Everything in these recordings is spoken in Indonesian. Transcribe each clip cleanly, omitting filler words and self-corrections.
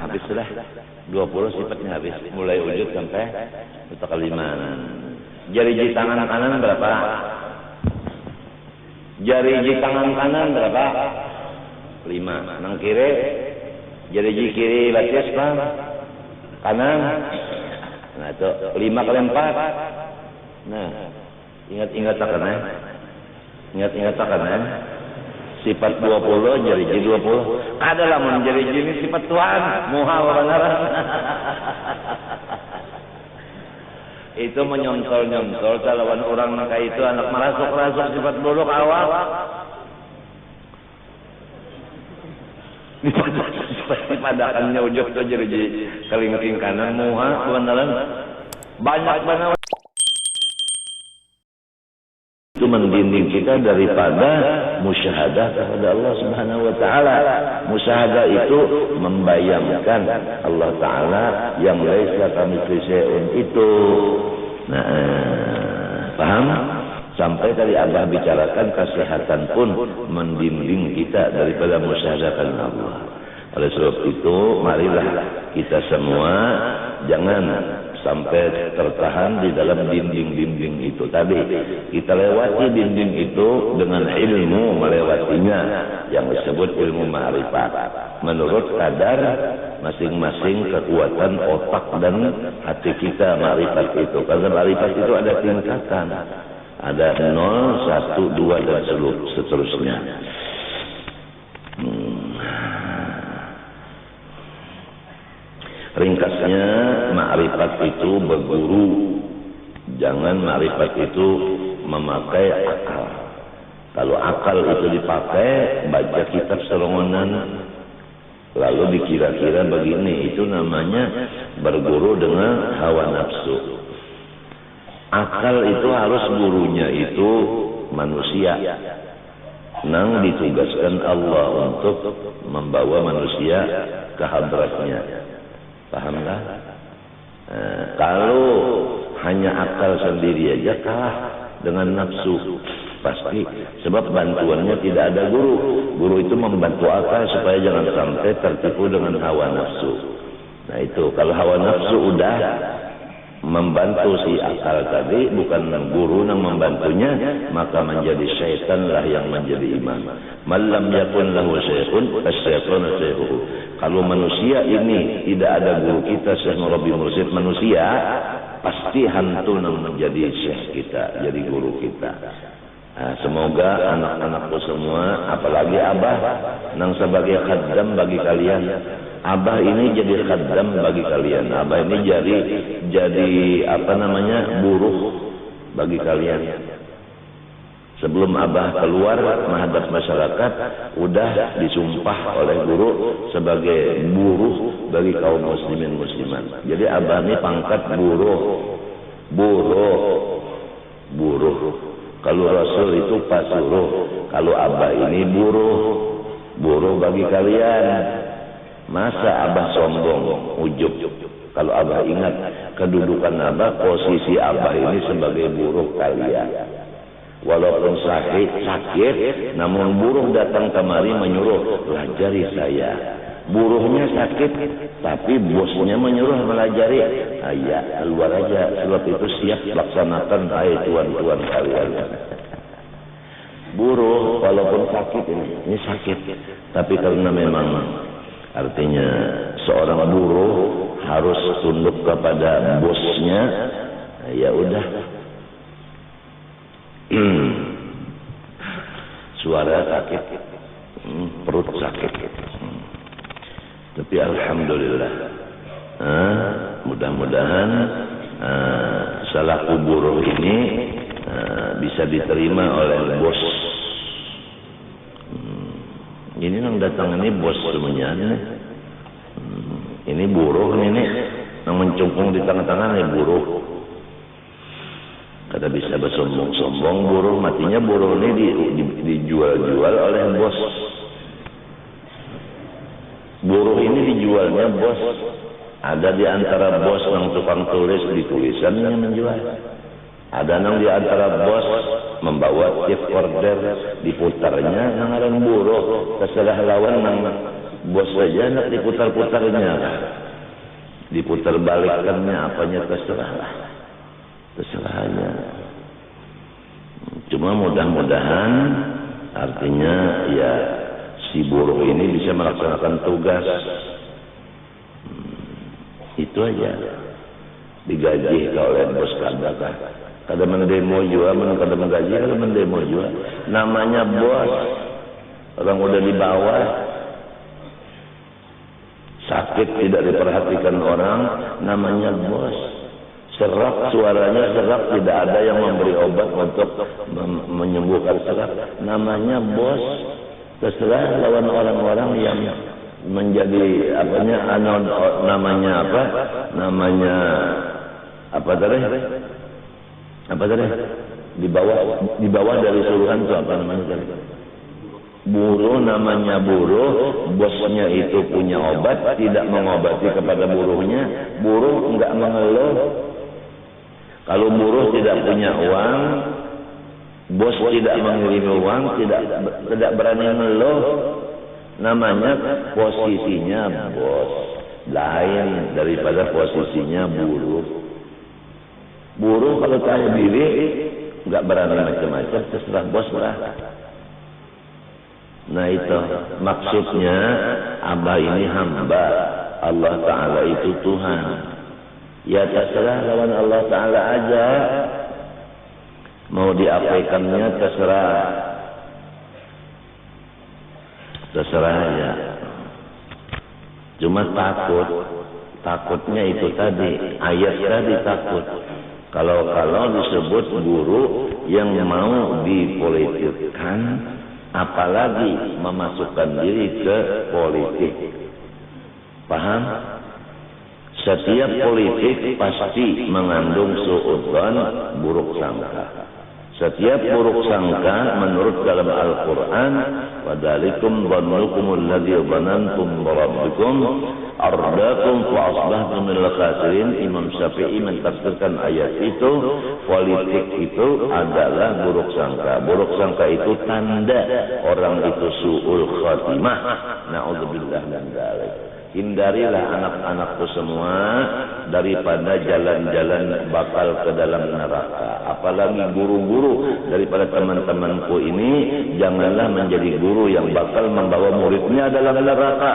habis sudah 20 sifatnya habis, mulai wujud sampai mutakaliman. Jari tangan kanan berapa? Jari tangan kanan berapa? 5. Nang kiri, jari kiri batis bang kanan. Nah itu 5 kali 4. Nah ingat akan ya. Ingat akan ya. Sifat 20 jari 20. Adalah menjadi jenis sifat Tuhan. Muhal beneran. Itu menyontol lawan orang maka itu anak merasuk sifat buruk awal. Dipadakannya ujung tuh jadi kelingking kanan muha beneran banyak banget. Itu mendinding kita daripada musyahadah kepada Allah Subhanahu wa taala. Musyahadah itu membayangkan Allah taala yang laisa kamitslihi syai'un itu. Nah, paham? Sampai tadi Abah bicarakan kesehatan pun mendinding kita daripada musyahadahkan Allah. Oleh sebab itu, marilah kita semua jangan sampai tertahan di dalam dinding-dinding itu tadi. Kita lewati dinding itu dengan ilmu melewatinya yang disebut ilmu ma'rifat. Menurut kadar masing-masing kekuatan otak dan hati kita ma'rifat itu. Karena ma'rifat itu ada tingkatan. Ada 0, 1, 2 dan seterusnya. Ringkasnya, ma'rifat itu berguru. Jangan ma'rifat itu memakai akal. Kalau akal itu dipakai, baca kitab serongonan, lalu dikira-kira begini, itu namanya berguru dengan hawa nafsu. Akal itu harus gurunya itu manusia. Nang ditugaskan Allah untuk membawa manusia ke hadratnya. Pahamkah? Kalau hanya akal sendiri aja kalah dengan nafsu pasti, sebab bantuannya tidak ada guru. Guru itu membantu akal supaya jangan sampai tertipu dengan hawa nafsu. Nah itu kalau hawa nafsu udah membantu si akal tadi, bukan guru yang membantunya, maka menjadi syaitan lah yang menjadi imam. Malam yakun lahu syekhun fasyaitan syekhuhu. Kalau manusia ini tidak ada guru kita, syekh murabbi mursyid manusia, pasti hantu yang menjadi syekh kita, jadi guru kita. Nah, semoga anak-anakku semua, apalagi Abah, nang sebagai khaddam bagi kalian. Abah ini jadi khaddam bagi kalian. Abah ini jadi apa namanya, buruh bagi kalian. Sebelum Abah keluar menghadap masyarakat, udah disumpah oleh guru sebagai buruh bagi kaum muslimin muslimat. Jadi Abah ini pangkat buruh. Kalau Rasul itu pasuruh, kalau Abah ini buruh bagi kalian. Masa Abah sombong, ujub? Kalau Abah ingat kedudukan Abah, posisi Abah ini sebagai buruh kalian. Walaupun sakit, namun buruh datang kemari menyuruh, pelajari saya. Buruhnya sakit, tapi bosnya menyuruh melajari. Ya, keluar aja, sebab itu siap laksanakan, hai tuan-tuan kalian. Buruh walaupun sakit, ini sakit, tapi karena memang artinya seorang buruh harus tunduk kepada bosnya, ya udah. Suara sakit, perut sakit, tapi alhamdulillah, mudah-mudahan selaku buruh ini bisa diterima oleh bos. Ini yang datang ini bos semuanya. Ini buruh ini yang mencungkung di tangan-tangan, ya buruh. Kata bisa bersombong-sombong buruh, matinya buruh ini dijual-jual oleh bos. Buruh ini dijualnya bos. Ada di antara bos yang tukang tulis di tulisannya menjual. Ada yang di antara bos membawa tape order diputarnya ngaran buruh. Terserah lawan nang bos saja nak diputar-putarnya, diputar balikannya, apanya terserah aja. Cuma mudah-mudahan artinya ya si buruh ini bisa melaksanakan tugas. Itu aja. Digaji oleh bos kada mendemo juga, kada menggaji, kada mendemo juga. Namanya bos, orang udah di bawah, sakit tidak diperhatikan orang, namanya bos. Serak suaranya serak, tidak ada yang memberi obat untuk menyembuhkan serak, namanya bos. Terserah lawan orang-orang yang menjadi namanya apa tadi di bawah dari suruhan itu apa namanya tadi? Buruh, namanya buruh, bosnya itu punya obat, tidak mengobati kepada buruhnya, buruh enggak mengeluh. Kalau buruh tidak punya uang, bos tidak mengirimi uang, tidak berani mengeluh, namanya posisinya bos, lain daripada posisinya buruh. Buruh kalau tanya diri nggak berani macam-macam, terserah bos lah. Nah itu maksudnya Abah ini hamba, Allah Ta'ala itu Tuhan. Ya terserah lawan Allah Ta'ala aja, mau diabaikannya terserah aja. Cuma takutnya itu tadi, ayat tadi takut. Kalau disebut guru yang mau dipolitikkan, apalagi memasukkan diri ke politik. Paham? Setiap politik pasti mengandung suudzon, buruk sangka. Setiap buruk sangka menurut dalam Al-Quran, وَذَلِكُمْ ظَنُّكُمُ الَّذِي ظَنَنْتُمْ بِرَبِّكُمْ أَرْدَاكُمْ فَأَصْبَحْتُمْ مِنَ الْخَاسِرِينَ. Imam Syafi'i mentafsirkan ayat itu, politik itu adalah buruk sangka. Buruk sangka itu tanda orang itu su'ul khatimah. Na'udzubillah min dzalik. Hindarilah anak-anakku semua daripada jalan-jalan bakal ke dalam neraka. Apalagi guru-guru daripada teman-temanku ini, janganlah menjadi guru yang bakal membawa muridnya dalam neraka.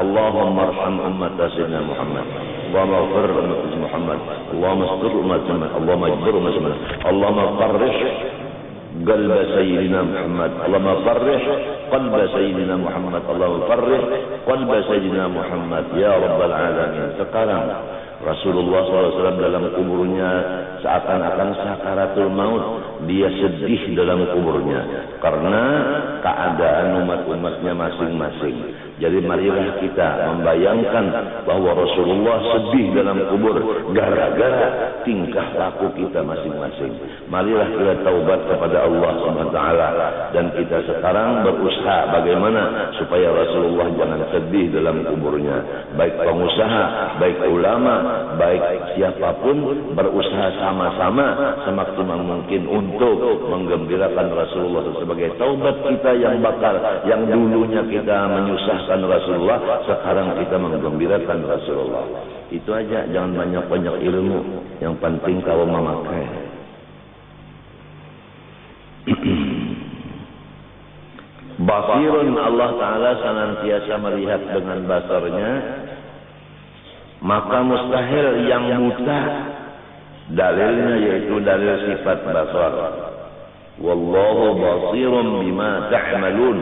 Allahumma arham ummat Sayyidina Muhammad, Allahumma ighfir ummat Muhammad, Allahumma astur ummat Muhammad, Allahumma ajbir ummat Muhammad, Allahumma farrih قلب سيدنا محمد، اللهم فرح قلب سيدنا محمد، اللهم فرح قلب سيدنا محمد ya rabbal alamin. Sekarang Rasulullah SAW dalam kuburnya seakan-akan sakaratul maut, dia sedih dalam kuburnya karena keadaan umat-umatnya masing-masing. Jadi marilah kita membayangkan bahwa Rasulullah sedih dalam kubur gara-gara tingkah laku kita masing-masing. Marilah kita taubat kepada Allah SWT, dan kita sekarang berusaha bagaimana supaya Rasulullah jangan sedih dalam kuburnya. Baik pengusaha, baik ulama, baik siapapun berusaha sama-sama semaksimal mungkin untuk menggembirakan Rasulullah sebagai taubat kita yang bakal, yang dulunya kita menyusahkan Rasulullah, sekarang kita menggembirakan Rasulullah. Itu aja, jangan banyak-banyak ilmu, yang penting kau memakai. Basirun, Allah Ta'ala senantiasa melihat dengan basarnya, maka mustahil yang buta. Dalilnya yaitu dalil sifat basar. Wallahu basirun bima ta'malun.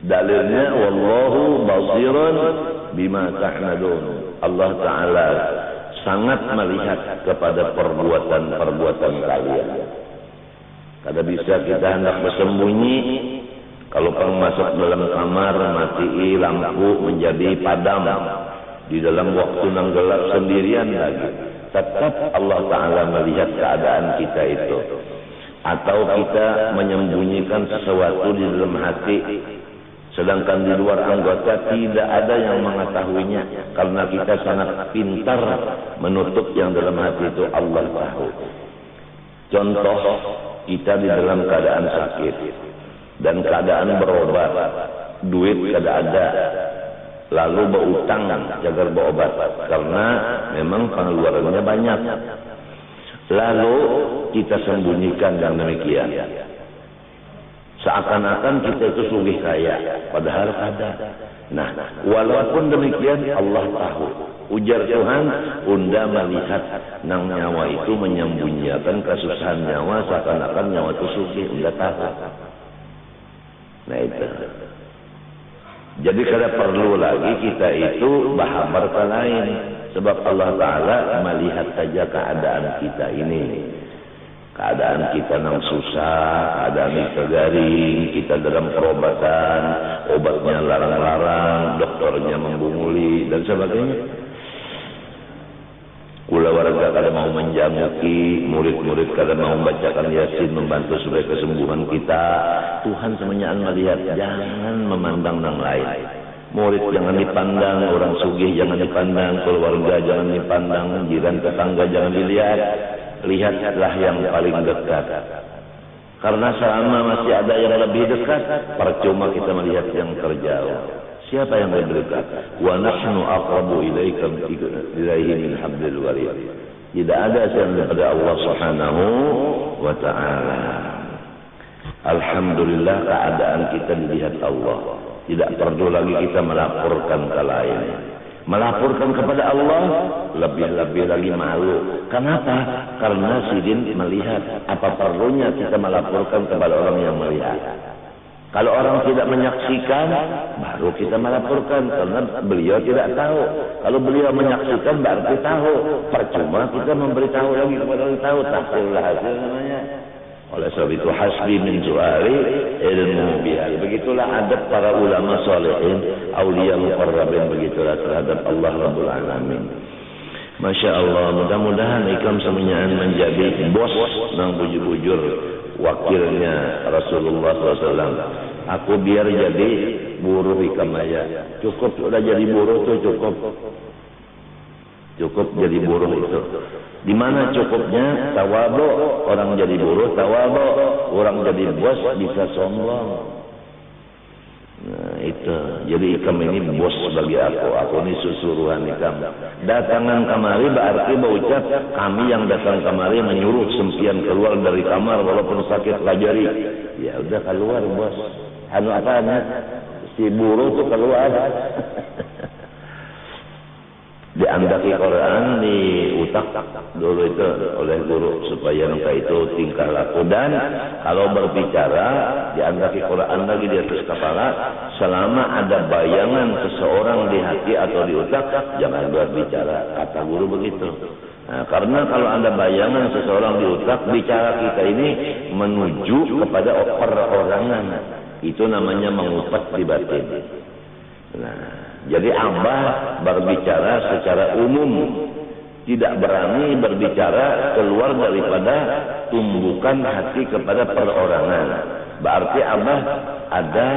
Dalilnya wallahu basirun bima ta'malun. Allah Ta'ala sangat melihat kepada perbuatan-perbuatan kalian. Kada bisa kita hendak bersembunyi, kalau masuk dalam kamar mati lampu menjadi padam, di dalam waktu yang gelap sendirian lagi, tetap Allah Ta'ala melihat keadaan kita itu. Atau kita menyembunyikan sesuatu di dalam hati, sedangkan di luar anggota tidak ada yang mengetahuinya, karena kita sangat pintar menutup yang dalam hati itu. Allah tahu. Contoh, kita di dalam keadaan sakit dan keadaan berobat, duit kada ada, lalu berutang jaga berobat karena memang pengeluarannya banyak. Lalu kita sembunyikan yang demikian, seakan-akan kita itu sugih kaya, padahal ada. Nah, walaupun demikian Allah tahu. Ujar Tuhan, unda melihat nang nyawa itu menyembunyikan kesusahan nyawa, seakan-akan nyawa itu sugih, unda tahu. Nah itu. Jadi kada perlu lagi kita itu bahabar ke lain. Sebab Allah Ta'ala melihat saja keadaan kita ini. Keadaan kita yang susah, keadaan kita garing, kita dalam perobatan, obatnya larang-larang, dokternya membunguli, dan sebagainya. Kula warga kada mau menjamuki, murid-murid kada mau membacakan Yasin, membantu supaya kesembuhan kita. Tuhan semuanya melihat, jangan memandang yang lain. Murid jangan dipandang, orang sugih jangan dipandang, keluarga jangan dipandang, jiran tetangga jangan dilihat. Lihatlah yang paling dekat. Karena selama masih ada yang lebih dekat, percuma kita melihat yang terjauh. Siapa yang lebih dekat? Wa nahnu aqrabu ilaihi min hablil warid. Tidak ada selain daripada Allah Subhanahu wa taala. Alhamdulillah keadaan kita dilihat Allah. Tidak perlu lagi kita melaporkan ke lain. Melaporkan kepada Allah lebih-lebih lagi malu. Kenapa? Karena sidin melihat. Apa perlunya kita melaporkan kepada orang yang melihat? Kalau orang tidak menyaksikan, baru kita melaporkan karena beliau tidak tahu. Kalau beliau menyaksikan berarti tahu. Percuma kita memberitahu lagi kepada orang tahu. Tahsillah hasil namanya. Oleh sebab itu hasbi min su'ali ilmu biha. Begitulah adab para ulama salihin, aulia muqarrabin, begitulah terhadap Allah Rabbul Alamin. Masya Allah, mudah-mudahan ikam semuanya menjadi bos nang bujur-bujur wakilnya Rasulullah SAW. Aku biar jadi buruh ikam aja. Cukup sudah jadi buruh tuh cukup. Cukup jadi buruh itu. Di mana cukupnya? Tawadhu. Orang jadi buruh tawadhu. Orang jadi bos bisa sombong. Nah itu. Jadi ikam ini bos bagi aku. Aku ini susuruhan ikam. Datangan kamari berarti berucap kami yang datang kamari menyuruh sempian keluar dari kamar walaupun sakit lajari. Ya udah keluar bos. Anu apanya? Si buruh tuh keluar. Diandaki Quran di utak dulu itu oleh guru supaya nangka itu tingkah laku, dan kalau berbicara diandaki Quran lagi di atas kepala selama ada bayangan seseorang di hati atau di utak jangan berbicara, kata guru begitu. Nah, karena kalau ada bayangan seseorang di utak, bicara kita ini menuju kepada perorangan, itu namanya mengupas di batin. Nah, jadi Abah berbicara secara umum, tidak berani berbicara keluar daripada tumbukan hati kepada perorangan. Berarti Abah ada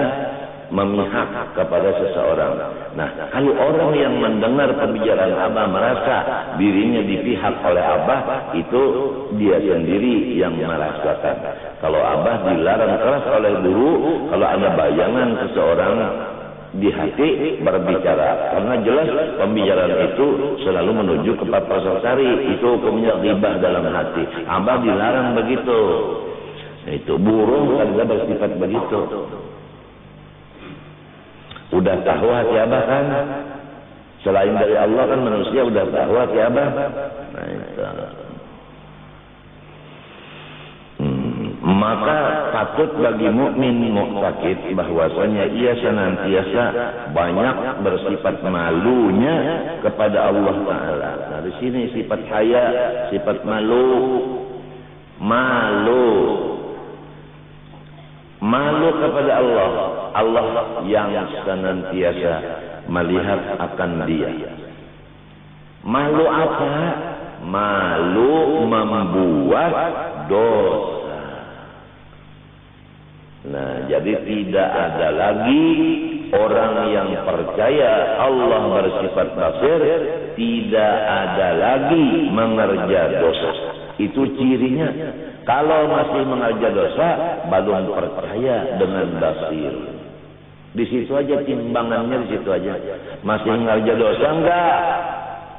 memihak kepada seseorang. Nah, kalau orang yang mendengar pembicaraan Abah merasa dirinya dipihak oleh Abah, itu dia sendiri yang merasakan. Kalau Abah dilarang keras oleh guru, kalau ada bayangan seseorang di hati berbicara, karena jelas pembicaraan itu selalu menuju ke prasasti, itu hukumnya ghibah dalam hati. Abah dilarang begitu. Itu burung kan bersifat begitu. Udah tahu hati Abah kan? Selain dari Allah kan manusia udah tahu hati Abah. Nah itu. Maka patut bagi mukmin mu'taqid bahwasanya ia senantiasa banyak bersifat malunya kepada Allah Ta'ala. Nah di sini sifat haya, sifat malu kepada Allah. Allah yang senantiasa melihat akan dia. Malu apa? Malu membuat dosa. Nah, jadi tidak ada lagi orang yang percaya Allah bersifat basir, tidak ada lagi mengerja dosa. Itu cirinya. Kalau masih mengerja dosa, belum percaya dengan basir. Di situ aja timbangannya, di situ aja. Masih mengerja dosa enggak?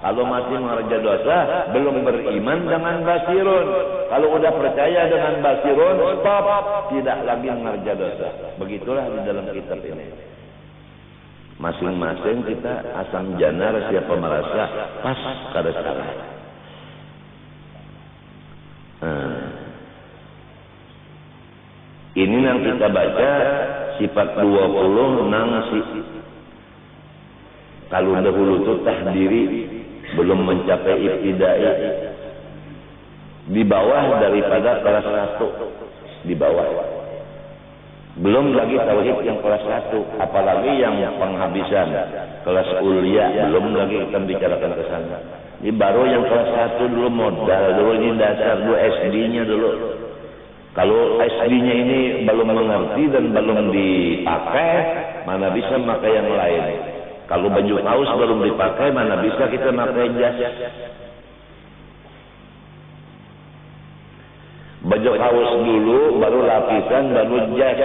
Kalau masih mengerja dosa, belum beriman dengan basirun. Kalau udah percaya dengan basirun, stop, tidak lagi mengerja dosa. Begitulah di dalam kitab ini. Masing-masing kita asam janar siapa merasa pas kada salah. Ini yang kita baca sifat 20 nang si kalau dahulu itu tahdiri belum mencapai ibtidai, di bawah daripada kelas 1, di bawah. Belum lagi tauhid yang kelas 1, apalagi yang penghabisan kelas ulia, belum lagi kita bicarakan ke sana. Ini baru yang kelas 1 dulu, modal dulu, ini dasar dulu, SD-nya dulu. Kalau SD-nya ini belum mengerti dan belum dipakai, mana bisa pakai yang lain. Kalau baju kaos belum dipakai, mana bisa kita pakai jas. Baju kaos dulu, baru lapisan, baru jas,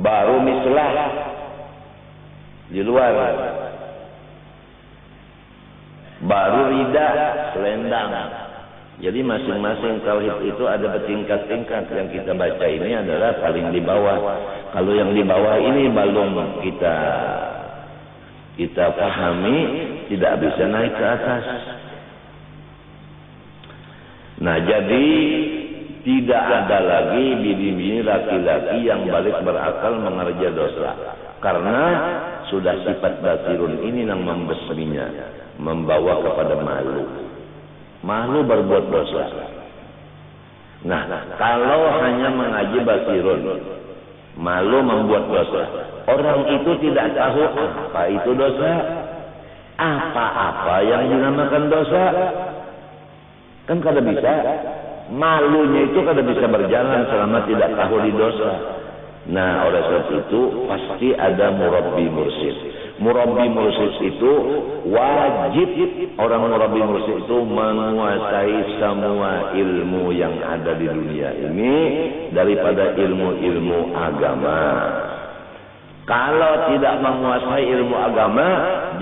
baru mislah di luar, baru rida, selendang. Jadi masing-masing tauhid itu ada bertingkat-tingkat. Yang kita baca ini adalah paling di bawah. Kalau yang di bawah ini belum kita pahami, tidak bisa naik ke atas. Nah, jadi tidak ada lagi bini-bini laki-laki yang balik berakal mengerja dosa. Karena sudah sifat basirun ini yang membesminya, membawa kepada malu. Malu berbuat dosa. Nah, kalau hanya mengaji basirun, malu membuat dosa, orang itu tidak tahu apa itu dosa, apa-apa yang dinamakan dosa, kan kada bisa. Malunya itu kada bisa berjalan selama tidak tahu di dosa. Nah, oleh sebab itu pasti ada murabbi mursyid. Murabbi mursyid itu wajib, orang murabbi mursyid itu menguasai semua ilmu yang ada di dunia ini daripada ilmu-ilmu agama. Kalau tidak menguasai ilmu agama,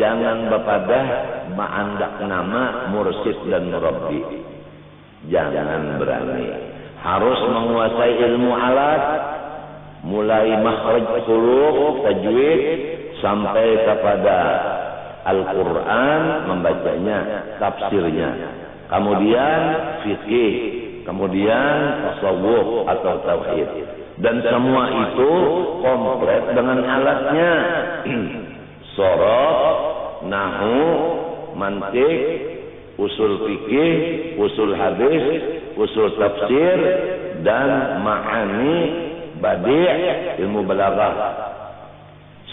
jangan bepadah ma'andak nama mursyid dan murabbi. Jangan berani. Harus menguasai ilmu alat, mulai makhraj huruf, tajwid, sampai kepada Al-Quran, membacanya, tafsirnya. Kemudian fikih, kemudian tasawuf atau tauhid. Dan semua itu komplit dengan alatnya. Sorof, nahu, mantik, usul fikih, usul hadis, usul tafsir, dan ma'ani, badi', ilmu balaghah.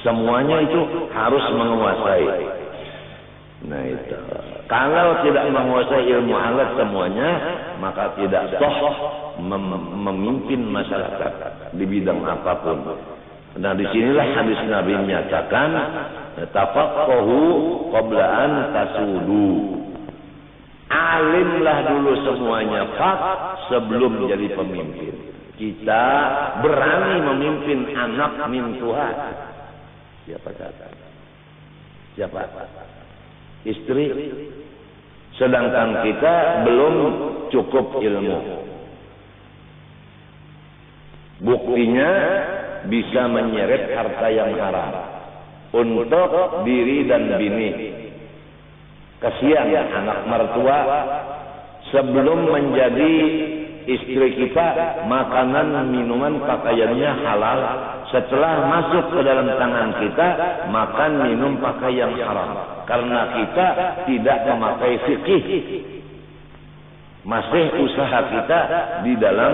Semuanya itu harus menguasai. Nah itu. Kalau tidak menguasai ilmu alat semuanya, maka tidak sah memimpin masyarakat di bidang apapun. Nah disinilah hadis Nabi menyatakan, tafaqahu qabla an tasudu. Alimlah dulu semuanya sebelum jadi pemimpin. Kita berani memimpin anak min Tuhan. Siapa kata? Siapa? Istri. Sedangkan kita belum cukup ilmu. Buktinya bisa menyeret harta yang haram untuk diri dan bini. Kasihan anak mertua sebelum menjadi istri kita, makanan, minuman, pakaiannya halal. Setelah masuk ke dalam tangan kita, makan, minum, pakai yang haram. Karena kita tidak memakai fikih. Masih usaha kita di dalam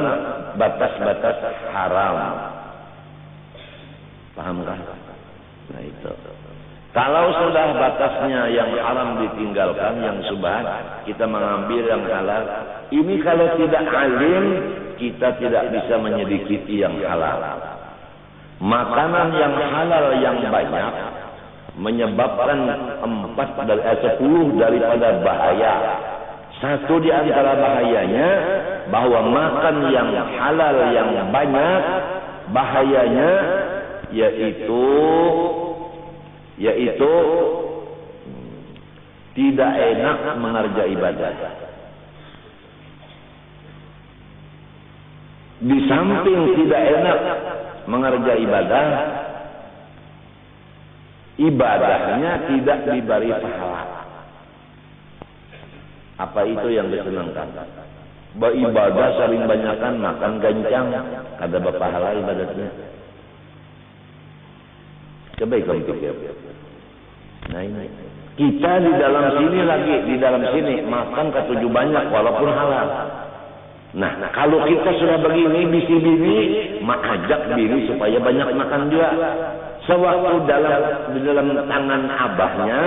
batas-batas haram. Pahamkah? Nah itu. Kalau sudah batasnya yang haram ditinggalkan, yang subhan, kita mengambil yang halal. Ini kalau tidak alim, kita tidak bisa menyedikiti yang halal. Makanan yang halal yang banyak menyebabkan 10 daripada bahaya. Satu di antara bahayanya, bahwa makan yang halal yang banyak, bahayanya yaitu tidak enak mengerjakan ibadah. Di samping tidak enak mengerjakan ibadah, ibadahnya tidak diberi pahala. Apa itu yang disenangkan? Beribadah saling banyakkan, makan gancang, kada berpahala ibadahnya. Coba kamu pikir. Nah ini, kita di dalam sini makan ketujuh banyak walaupun halal. Nah, kalau kita sudah begini, bisi bini, ajak bini supaya banyak makan juga. Sewaktu di dalam tangan abahnya,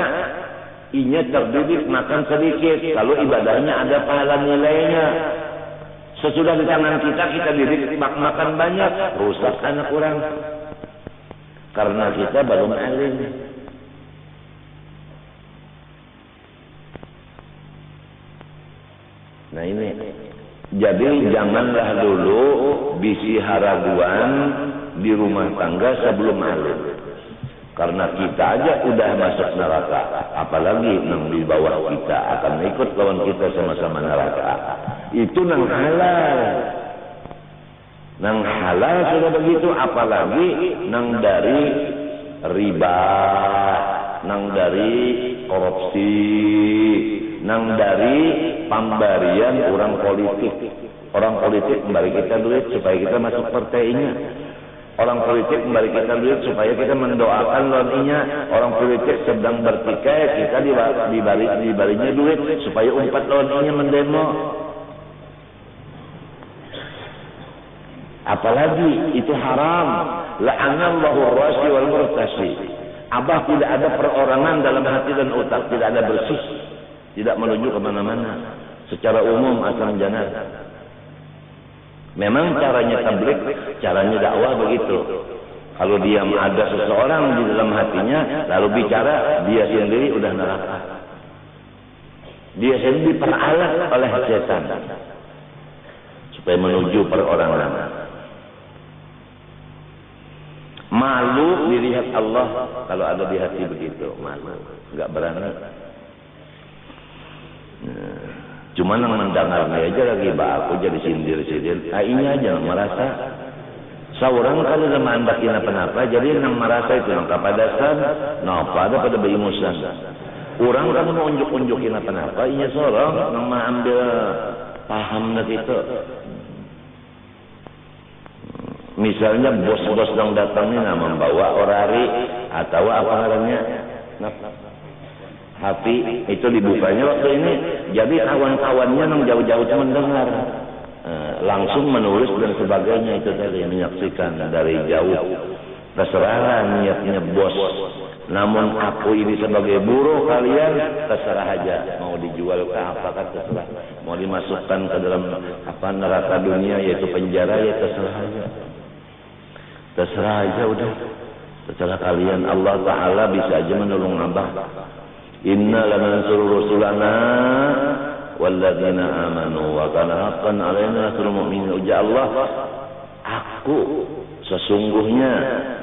inya terdidik makan sedikit. Kalau ibadahnya ada pahala nilainya. Sesudah di tangan kita didik makan banyak, rusak anak orang. Karena kita belum alim. Nah ini. Jadi janganlah dulu bisi haraguan di rumah tangga sebelum alim. Karena kita aja udah masuk neraka, apalagi nang di bawah kita akan ikut lawan kita sama-sama neraka. Itu nang halal. Nang halal sudah begitu, apalagi nang dari riba, nang dari korupsi, nang dari pemberian orang politik. Orang politik memberi kita duit supaya kita masuk partainya. Orang politik memberi kita duit supaya kita mendoakan lawannya. Orang politik sedang bertikai, kita dibarinya duit supaya umpat lawannya mendemo. Apalagi itu haram. La'anallahu ar-rashi wal murtashi. Abah tidak ada perorangan dalam hati dan otak, tidak ada bersih, tidak menuju kemana-mana. Secara umum asal jannah. Memang caranya tabligh, caranya dakwah begitu. Kalau dia ada seseorang di dalam hatinya, lalu bicara, dia sendiri udah neraka. Dia sendiri diperalat oleh setan supaya menuju perorangan. Malu dilihat Allah kalau ada di hati begitu, malu, enggak berani. Cuma yang mendengarnya aja lagi, aku jadi sindir-sindir. Ini aja merasa seorang kalau sama andakin apa-apa, jadi yang merasa itu yang kapadasan, pada berimusan. Orang kan mau unjuk-unjukin apa-apa, ini seorang yang mengambil paham dari itu. Misalnya bos-bos yang datang ini membawa orari atau apa namanya, HP itu dibukanya waktu ini, jadi kawan-kawannya yang jauh-jauh mendengar, langsung menulis dan sebagainya itu tadi menyaksikan dari jauh. Terserah niatnya bos. Namun aku ini sebagai buruh kalian terserah aja, mau dijual ke apakah terserah, mau dimasukkan ke dalam neraka dunia yaitu penjara ya terserah aja. Terserah aja udah. Terserah kalian, Allah Ta'ala bisa aja menolong abah. Inna lanansuru rusulana walladzina amanu wa kana haqqan 'alaina nasrul mu'minin. Ujar Allah, aku sesungguhnya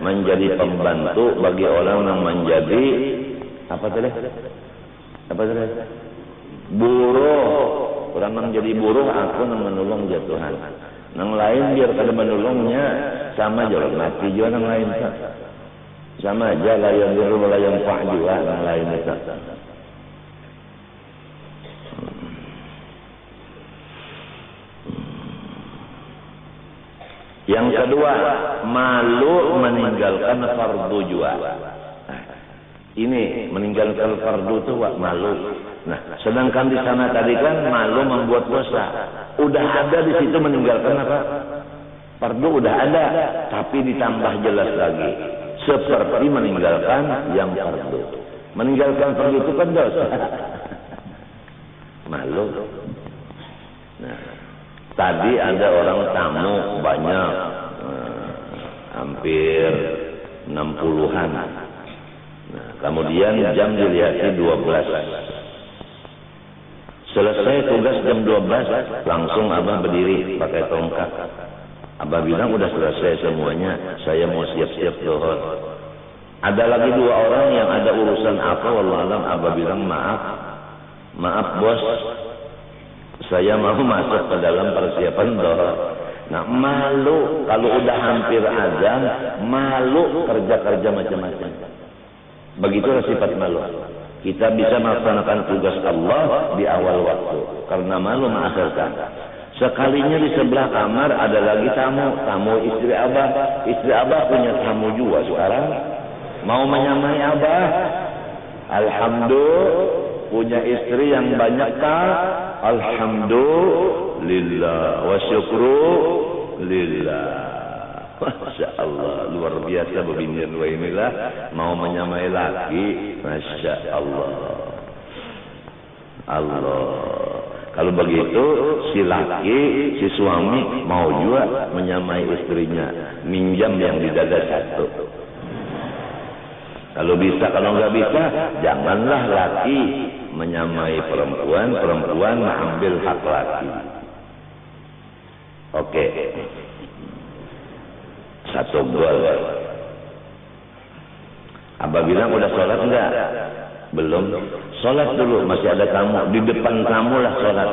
menjadi pembantu bagi orang yang menjadi apa tadi? Buruh. Orang yang menjadi buruh, aku yang menolong jatuhan. Yang lain biar kada menolongnya sama aja, mati juga yang lain tak. Sama aja layan dulu layan pak juga yang lain itu. Yang kedua, malu meninggalkan fardu juga. Ini meninggalkan fardu itu malu. Nah, sedangkan di sana tadi kan malu membuat dosa. Udah ada di situ meninggalkan apa? Fardu udah ada, tapi ditambah jelas lagi. Seperti meninggalkan yang fardu. Meninggalkan fardu itu kan dosa. Malu. Nah, tadi ada orang tamu banyak, hampir 60-an. Nah, kemudian jam dilihat 12. Selesai tugas jam 12, langsung abah berdiri pakai tongkat. Abah bilang udah selesai semuanya, saya mau siap-siap zuhur. Ada lagi 2 orang yang ada urusan apa, wallahu alam. Abah bilang maaf bos, saya mau masuk ke dalam persiapan zuhur. Nah, malu kalau udah hampir azan, malu kerja-kerja macam-macam. Begitulah sifat malu. Kita bisa melaksanakan tugas Allah di awal waktu karena malu mengakhirkan. Sekalinya di sebelah kamar ada lagi tamu istri Abah. Istri Abah punya tamu juga sekarang. Mau menyamai Abah. Alhamdulillah punya istri yang banyak kah? Alhamdulillah wa syukru lillah. Masya Allah, luar biasa bebinian wa inilah mau menyamai laki. Masya Allah. Kalau begitu si laki, si suami mau juga menyamai istrinya, minjam yang di dada 1. Kalau bisa, kalau nggak bisa, janganlah laki menyamai perempuan, perempuan mengambil hak laki. Oke. 1 gol. Abah bilang udah sholat enggak? Belum. Sholat dulu, masih ada tamu. Di depan kamu lah sholat.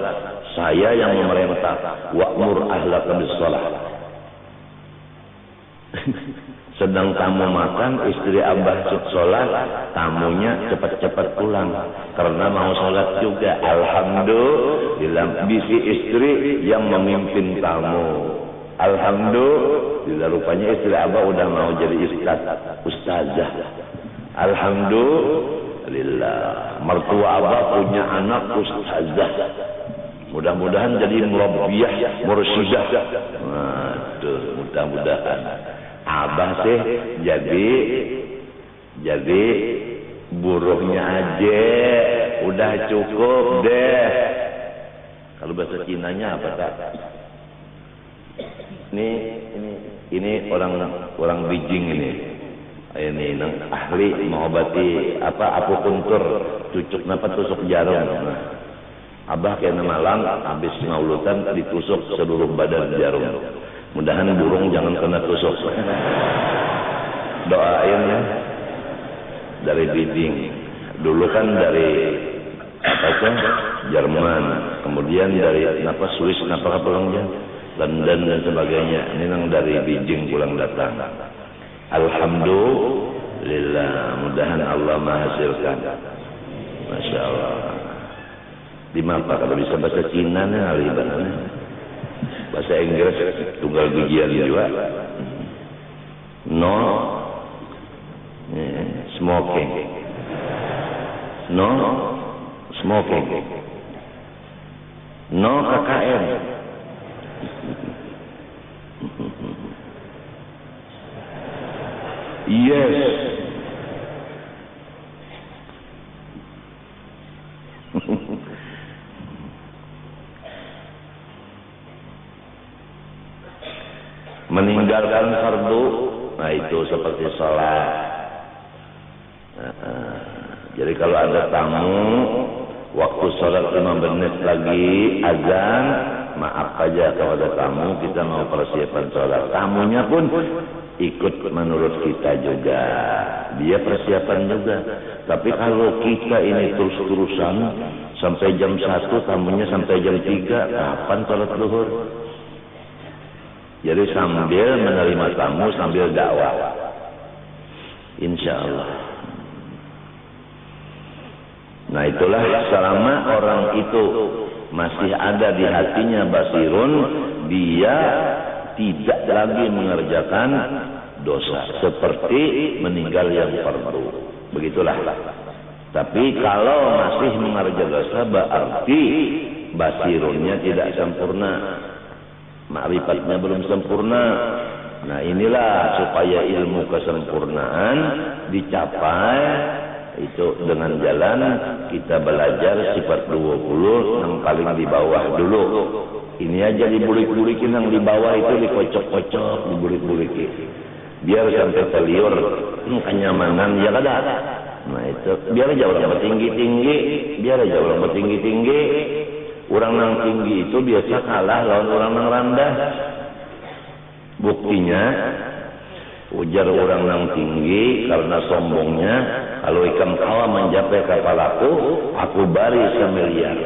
Saya yang memerintah. Wa'mur ahlaka bis-sholat. Sedang tamu makan, istri Abah sholat, tamunya cepat-cepat pulang karena mau sholat juga. Alhamdulillah, bisi istri yang memimpin tamu. Alhamdulillah, rupanya istri Abah udah mau jadi ustazah. Alhamdulillah, mertua Abah punya anak ustazah. Mudah-mudahan jadi murabbiyah, mursyiddah. Waduh, mudah-mudahan. Abah sih jadi buruhnya aja, udah cukup deh. Kalau bahasa Cinanya apa tak? Ini orang Beijing ini ahli mengobati akupuntur, cucuk napa tusuk jarum. Abah kena malam habis ngaulutan ditusuk seluruh badan jarum. Mudahan burung jangan kena tusuk. Doain ya. Dari Beijing. Dulu kan dari Jerman, kemudian dari Swiss, London dan sebagainya. Ini yang dari Beijing pulang datang. Alhamdulillah, mudahan Allah menghasilkan. Masya Allah. Di mana kalau bisa bahasa Cina nih alibannya. Bahasa Inggris tunggal gigian juga. No smoking. No smoking. No KKN. Yes. Meninggalkan fardu, nah itu seperti sholat. Jadi kalau ada tamu, waktu sholat 5 menit lagi azan, maaf aja kalau ada tamu, kita mau persiapan sholat. Tamunya pun ikut menurut kita juga, dia persiapan juga. Tapi kalau kita ini terus-terusan sampai jam 1, tamunya sampai jam 3, kapan sholat zuhur? Jadi sambil menerima tamu, sambil dakwah. Insya Allah. Nah itulah selama orang itu masih ada di hatinya basirun, dia tidak lagi mengerjakan dosa seperti meninggal yang fardu. Begitulah. Tapi kalau masih mengerjakan dosa berarti basirunnya tidak sempurna. Ma'rifatnya belum sempurna. Nah inilah supaya ilmu kesempurnaan dicapai itu dengan jalan kita belajar sifat 20 yang paling di bawah dulu. Ini aja dibulik-bulikin, yang di bawah itu dikocok-kocok, dibulik-bulikin. Biar sampai terliur kenyamanan ya kada. Nah itu biar aja orang bertinggi-tinggi, biar aja orang bertinggi-tinggi. Orang yang tinggi itu biasa kalah lawan orang yang rendah. Buktinya ujar orang yang tinggi karena sombongnya, kalau ikan kawa mencapai kapal aku bari semiliar.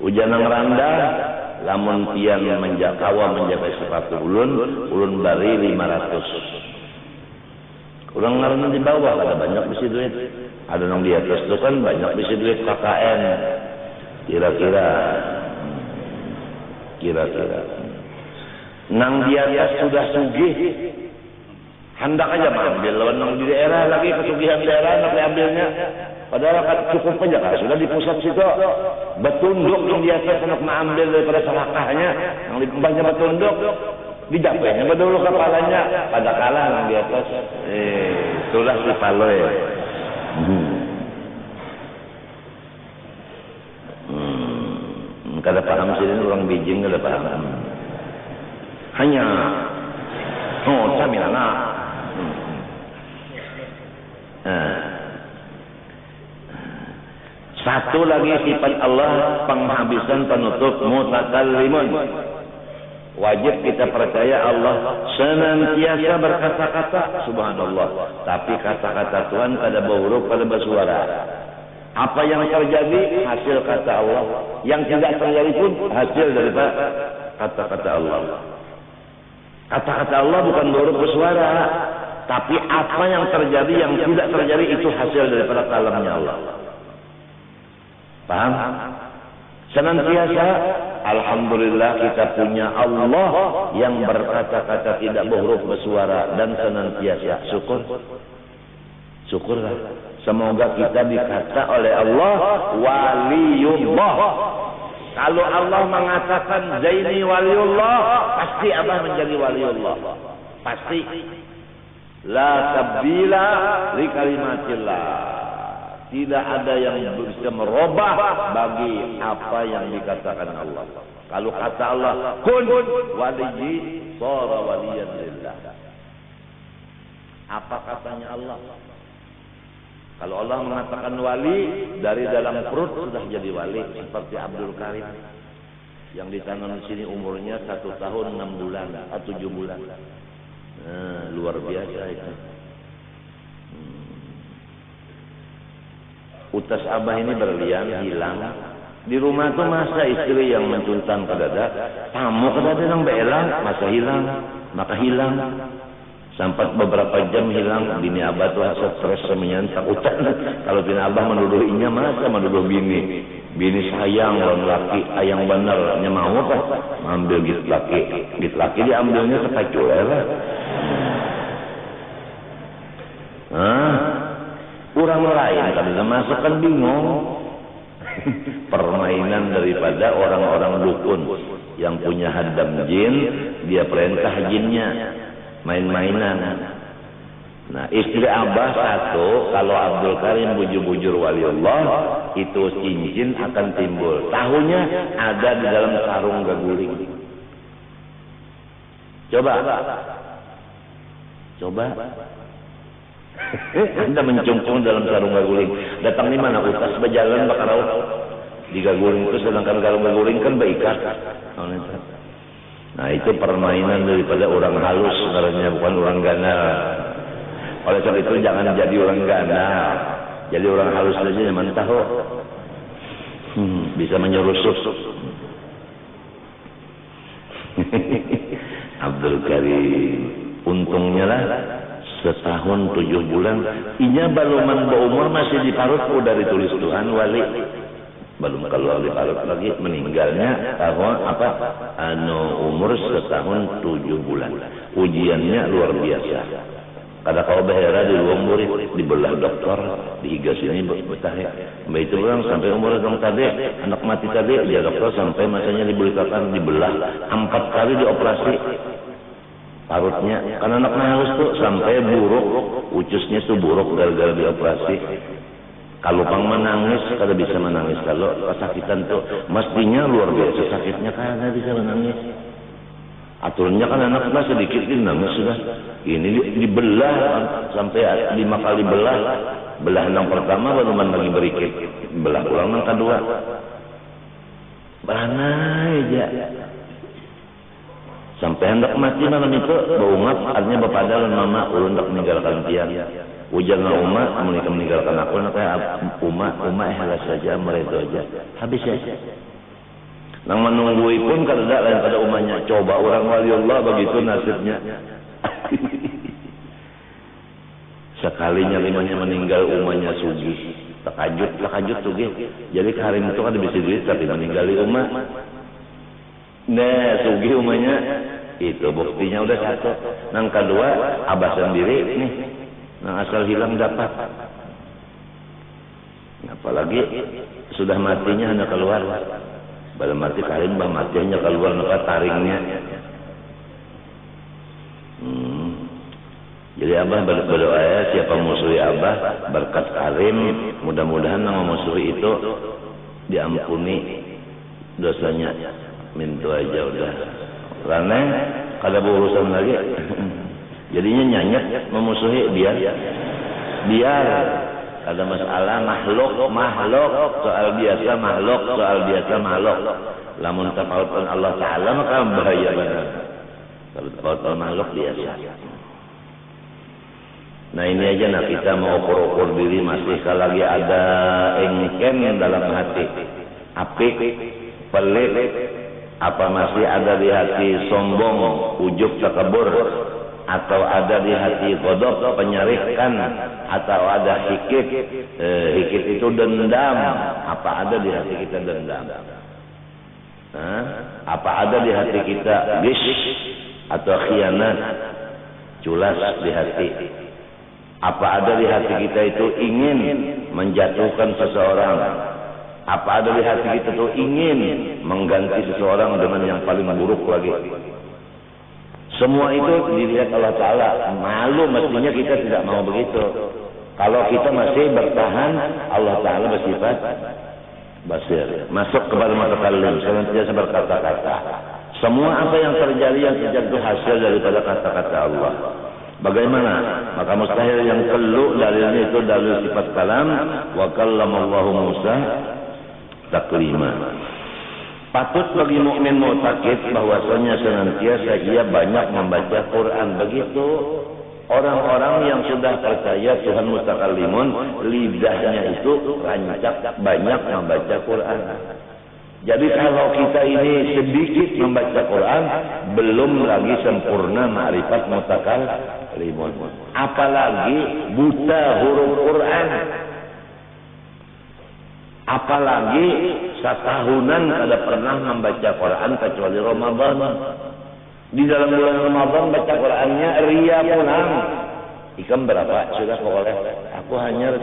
Ujar nang rendah, lamun pian kawa mencapai 100 ulun bari 500. Orang ngaran di bawah ada banyak bisi duit, ada yang di atas itu kan banyak bisi duit KKN. Kira-kira nang di atas sudah sugih, hendak aja mengambil. Lawan nang di daerah lagi kesugihan daerah nak diambilnya, padahal kan cukup aja kan sudah di pusat situ betunduk yang di atas nak mengambil daripada salakahnya, yang di bawahnya betunduk dijapainya dulu kepalanya, pada kalah yang di atas itulah si paloy. Kada paham sini orang Beijing kada paham. Hanya samilana. Satu lagi sifat Allah penghabisan penutup mutakallimun. Wajib kita percaya Allah senantiasa berkata-kata, subhanallah. Tapi kata-kata Tuhan kada berhuruf, kada bersuara. Apa yang terjadi hasil kata Allah, yang tidak terjadi pun hasil daripada kata-kata Allah. Kata-kata Allah bukan berhuruf bersuara, tapi apa yang terjadi, yang tidak terjadi itu hasil daripada kalamnya Allah. Paham? Senantiasa alhamdulillah kita punya Allah yang berkata-kata tidak berhuruf bersuara dan senantiasa syukurlah. Semoga kita dikata oleh Allah waliullah. Kalau Allah mengatakan Zaini waliullah, pasti abah menjadi waliullah. Pasti. La tabdila li kalimatillah. Tidak ada yang bisa merubah bagi apa yang dikatakan Allah. Kalau kata Allah kun waliyyi sara waliyan lillah. Apa katanya Allah? Kalau Allah mengatakan wali, dari dalam perut sudah jadi wali, seperti Abdul Karim yang ditanam di sini umurnya 1 tahun 6 bulan atau 7 bulan. Luar biasa itu. Utas abah ini berlian hilang. Di rumah tuh masa istri yang mencuntang ke dada, tamu ke dada yang belang, masa hilang, maka hilang. Sampai beberapa jam hilang, bini abah tuh stres menyantak utak. Kalau bini abah menuduhinya, masa menuduh bini. Bini sayang orang laki, ayang bener, mau apa? Ambil git laki diambilnya sepaculer. Orang lain kalau masuk kan bingung. Permainan daripada orang-orang dukun yang punya hadam jin, dia perintah jinnya main-mainan. Nah, istri abah satu, kalau Abdul Karim bujur-bujur waliullah, itu cincin akan timbul. Tahunya ada di dalam sarung gaguling. Coba. Anda mencungkung dalam sarung gaguling. Datang di mana? Utas berjalan bakal raut di gaguling itu, sedangkan sarung gaguling kan berikat. Nah, itu permainan daripada orang halus sebenarnya, bukan orang ganal. Oleh sebab itu jangan jadi orang ganal, jadi orang halus saja yang tahu. Bisa menyerusuk. Abdul Karim, untungnya lah setahun 7 bulan. Inya baluman berumur masih diparut, udah ditulis Tuhan wali. Belum kalau diparut lagi meninggalnya tahun umur setahun 7 bulan. Ujiannya luar biasa. Kada kau behera di luang murid, dibelah dokter, dihigas ini betahnya. Mbak itu orang sampai umur dong tadi, anak mati tadi, dia dokter sampai masanya dibelikakan, dibelah 4 kali dioperasi parutnya. Karena anaknya halus tuh sampai buruk, ucusnya tuh buruk gara-gara dioperasi. Kalau pang menangis, kada bisa menangis. Kalau kesakitan tuh mestinya luar biasa sakitnya, kada bisa menangis. Aturannya kan anak sedikit ini nangis sudah. Ini dibelah sampai 5 kali belah. Belah yang pertama baru lagi berikit. Belah ulang yang kedua. Beranai aja. Sampai hendak mati malam itu beungap artinya bapada lan mama ulun hendak meninggalkan tiang. Ujar na Uma meninggalkan aku nak Uma halas saja meredo aja. Habis ya. Nang menunggui pun kada lain pada umanya. Coba orang waliullah begitu nasibnya. Sekalinya limanya meninggal umanya sugih. Takajut sugih. Jadi karim itu kada bisa duit tapi meninggali Uma. Nah, sugih umanya itu buktinya udah satu. Nang kedua abah sendiri nih. Nang asal hilang dapat. Apalagi sudah matinya hanya keluar. Pada mati karim bah matinya keluar napa taringnya. Jadi abah berdoa ya siapa musuhi abah berkat karim mudah-mudahan nama musuhi itu diampuni dosanya. Mintu aja udah. Karena kada berurusan lagi. Jadinya nyanyi memusuhi biar ada masalah makhluk soal biasa makhluk lamun tapautkan Allah Ta'ala maka bahaya benar kalau tapautkan makhluk biasa. Nah ini aja nah kita mau ukur diri masih kalau lagi ada engken dalam hati apik pelit apa masih ada di hati sombong ujub takabur atau ada di hati godok penyarikan atau ada hikit itu dendam apa ada di hati kita dendam apa ada di hati kita gish atau khianat culas di hati apa ada di hati kita itu ingin menjatuhkan seseorang apa ada di hati kita itu ingin mengganti seseorang dengan yang paling buruk lagi. Semua itu dilihat Allah Ta'ala. Malu mestinya kita tidak mau begitu. Kalau kita masih bertahan, Allah Ta'ala bersifat basir. Masuk kepada mutakallim, senantiasa berkata-kata. Semua apa yang terjadi yang sejak itu hasil daripada kata-kata Allah. Bagaimana? Maka mustahil yang kelu dalilnya itu dalil sifat kalam. Wa kallamallahu Musa taklima. Patut bagi mukmin mu'taqid bahwasanya senantiasa ia banyak membaca Quran. Begitu orang-orang yang sudah percaya Tuhan mutakallimun lidahnya itu rancak banyak membaca Quran. Jadi kalau kita ini sedikit membaca Quran belum lagi sempurna ma'rifat mutakallimun. Apalagi buta huruf Quran. Apalagi setahunan kada pernah membaca Quran kecuali Ramadan. Di dalam bulan Ramadan baca Qurannya ria pulang. Ikam berapa sudah oleh? Aku hanya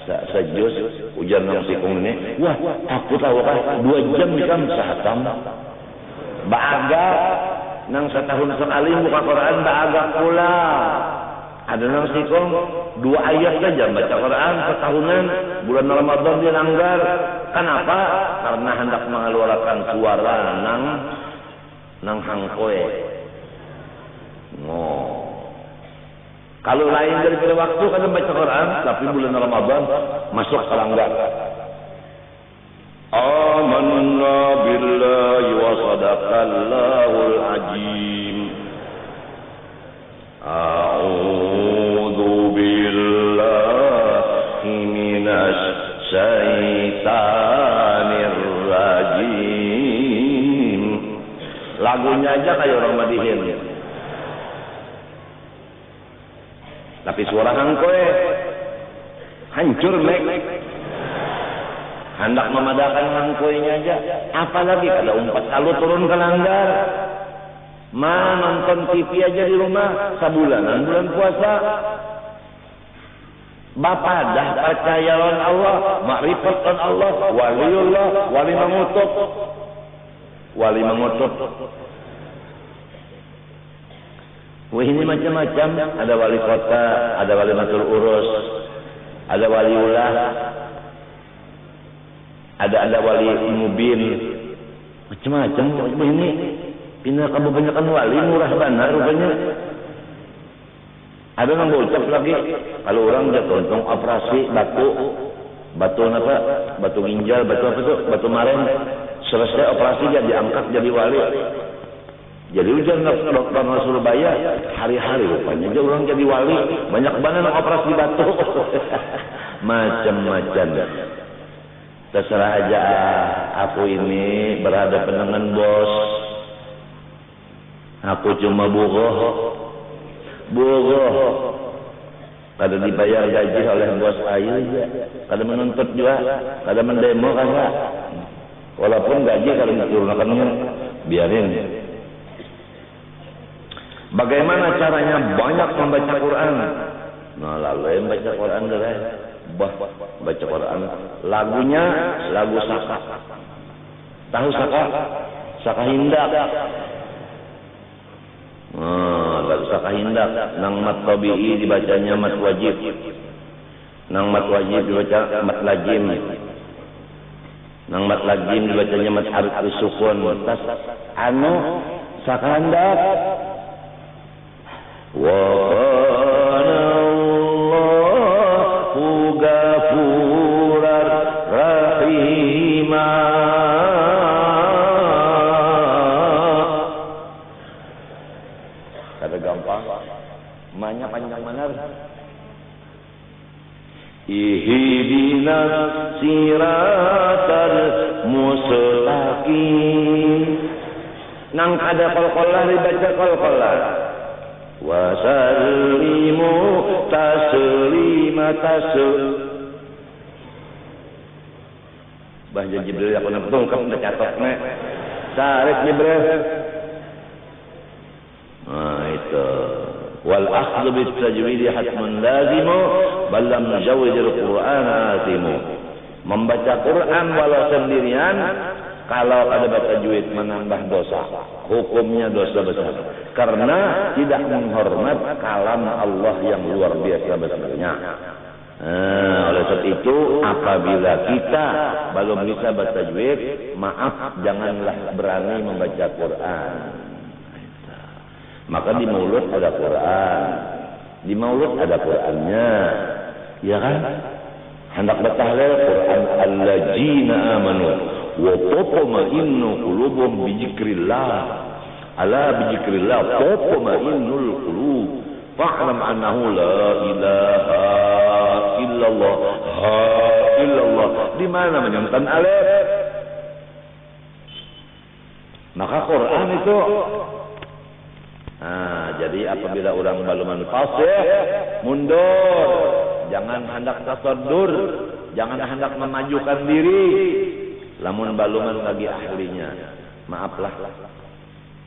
sejus ujar nang sikung ini. Wah, aku tahu kan 2 jam ikam sahatam. Baaga nang setahun sekali buka Quran baaga pula. Ada nang sikung 2 ayat saja baca Quran setahunan bulan Ramadan dia langgar. Kenapa? Karena hendak mengeluarkan suara nang hangkoe. Kalau lain daripada waktu kan baca Quran, tapi bulan Ramadan masuk kelanggar. Amanna billahi wa sadaqallahul azim. A'udzu billahi minasy syaitanir rajim. Lagunya aja kayak orang Madihin. Tapi suara hangkoe hancur mek. Hendak memadakan hangkoenya aja. Apalagi kalau umpat kalau turun ke langgar. Nonton TV aja di rumah sabulanan bulan puasa. Bapak dah percaya Allah, makrifat Allah, waliullah, wali mengutuk. Wah ini macam-macam, ada wali kota, ada wali matul urus, ada waliullah, ada wali mubin, macam-macam. Ini pindah kebanyakan wali murah benar rupanya. Ada yang bocap lagi, kalau orang dia tonton operasi batu apa, batu ginjal, batu apa tuh, batu maren, selesai operasi dia diangkat jadi wali. Jadi ujian dokter Surabaya hari-hari rupanya aja orang jadi wali, banyak banget operasi batu. Macam-macam. Terserah aja, aku ini berhadapan dengan bos. Aku cuma bogoh. Kada dibayar gaji oleh bos ayo aja. Kada menuntut juga, kada mendemo kada. Walaupun gaji kada diturunkannya, biarin. Bagaimana caranya banyak membaca Quran? Nah, lalu yang baca Quran guys, baca Quran. Lagunya lagu Saka. Tahu Saka? Saka Hindak. Lagu Saka Hindak. Nang mat tabi'i dibacanya mat wajib. Nang mat wajib dibaca mat lajim. Nang mat lajim dibacanya mat harfi sukun. Tas Saka Hindak. Wa kana Allahu ghafurar rahima. Kada gampang. Manya panjang benar. Ihdinas siratal mustaqim. Nang kada qalqalah dibaca qalqalah. Wasallimu taslima Bahasa Jibril aku nak betul kamu dah catat nek. Sarif Jibril. Itu. Wal akhdhu bit tajwid hatmun lazimu bal lam nujawwid al-Qur'an azimu. Membaca Quran walau sendirian kalau ada baca tajwid menambah dosa. Hukumnya dosa besar. Karena tidak menghormat kalam Allah yang luar biasa besarnya. Oleh sebab itu, apabila kita belum bisa baca tajwid, maaf, janganlah berani membaca Quran. Maka di mulut ada Quran. Di mulut ada Qurannya. Ya kan? Hendak bertahlil Quran alladzina amanu wa tatma'innu qulubuhum bi dzikrillah. Ala bi dzikrillah tatma'innul qulub. Fa'lam annahu la ilaha illallah. Illallah. Di mana menyebutkan alif? Maka Quran itu jadi apabila orang baluman fasih, mundur. Jangan hendak tasadur, jangan hendak memajukan diri. Lamun baluman lagi ahlinya, maaflah,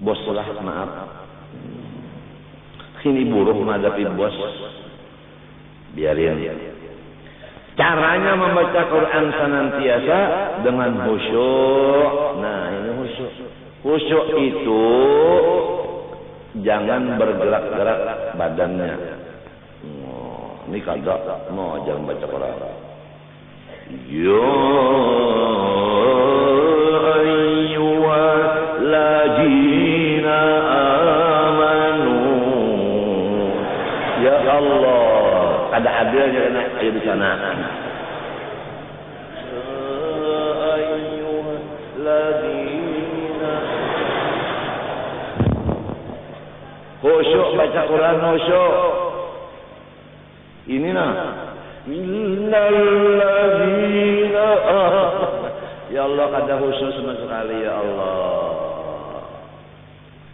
boslah maaf. Sini buruh menghadapi bos, biarin. Caranya membaca Quran senantiasa dengan khusyuk. Nah, ini khusyuk. Khusyuk itu jangan bergerak-gerak badannya. Ini kagak mau jangan baca Quran. Ya ayyuhalladzina amanu. Ya Allah, ada adilnya kena ayo di sana. Ya ayyuhalladzina. Khusyuk baca Quran khusyuk. Ini nah. Innalladzina. Ya Allah, kada khusyuk sama sekali ya Allah.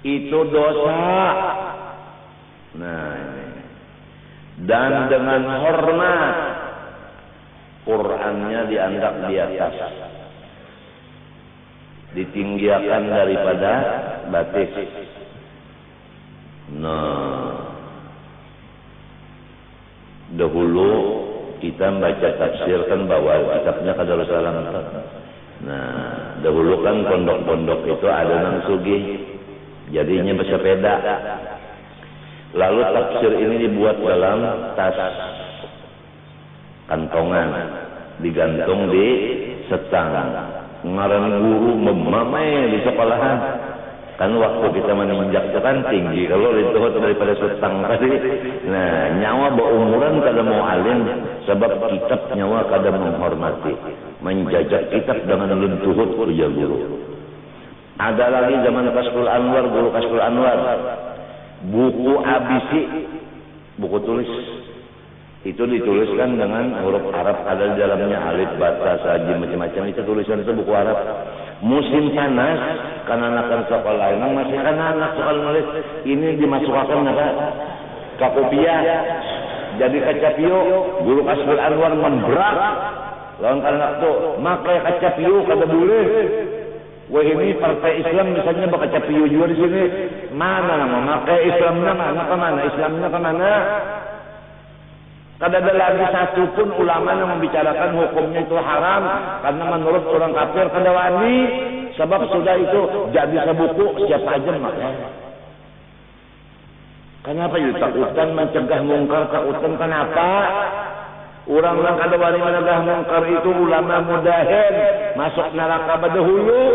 Itu dosa. Nah, ini. Dan dengan hormat Qurannya dianggap di atas. Ditinggikan daripada batik. Nah, dahulu kita baca tafsir kan bawa kitabnya ke Darussalam. Nah, dahulu kan pondok-pondok itu ada nang sugih, jadinya bersepeda. Lalu tafsir ini dibuat dalam tas kantongan, digantung di setang. Ngaran guru memamai di sekolahan. Kan waktu kita meninjak itu kan tinggi, kalau itu daripada setang tadi. Nah, nyawa berumuran kada mau alim, sebab kitab nyawa kada menghormati. Menjajak kitab dengan lentuhut ujar guru. Ada lagi zaman Kashful Anwar, guru Kashful Anwar, buku ABC, buku tulis. Itu dituliskan dengan huruf Arab, ada di dalamnya alif, bata, saji, macam-macam. Itu tulisan itu buku Arab. Musim panas, kanak-kanak sekolah emang masih anak sekolah nulis ini dimasukkan apa? Kakopiah. Jadi kaca pio, guru Kashful Anwar membrak. Lawan anak tuh, makai kaca pio kada boleh. Wah ini partai Islam misalnya berkaca pio juga di sini. Mana nama? Makai Islamnya mana? Kemana? Islamnya kemana? Kada ada lagi satu pun ulama yang membicarakan hukumnya itu haram karena menurut orang kafir kada wani, sebab sudah itu jadi sebuku siapa aja makan. Kenapa itu takutan mencegah mungkar, takutan kenapa? Orang-orang kada wani mencegah mungkar itu ulama mudahin masuk neraka berdahulu.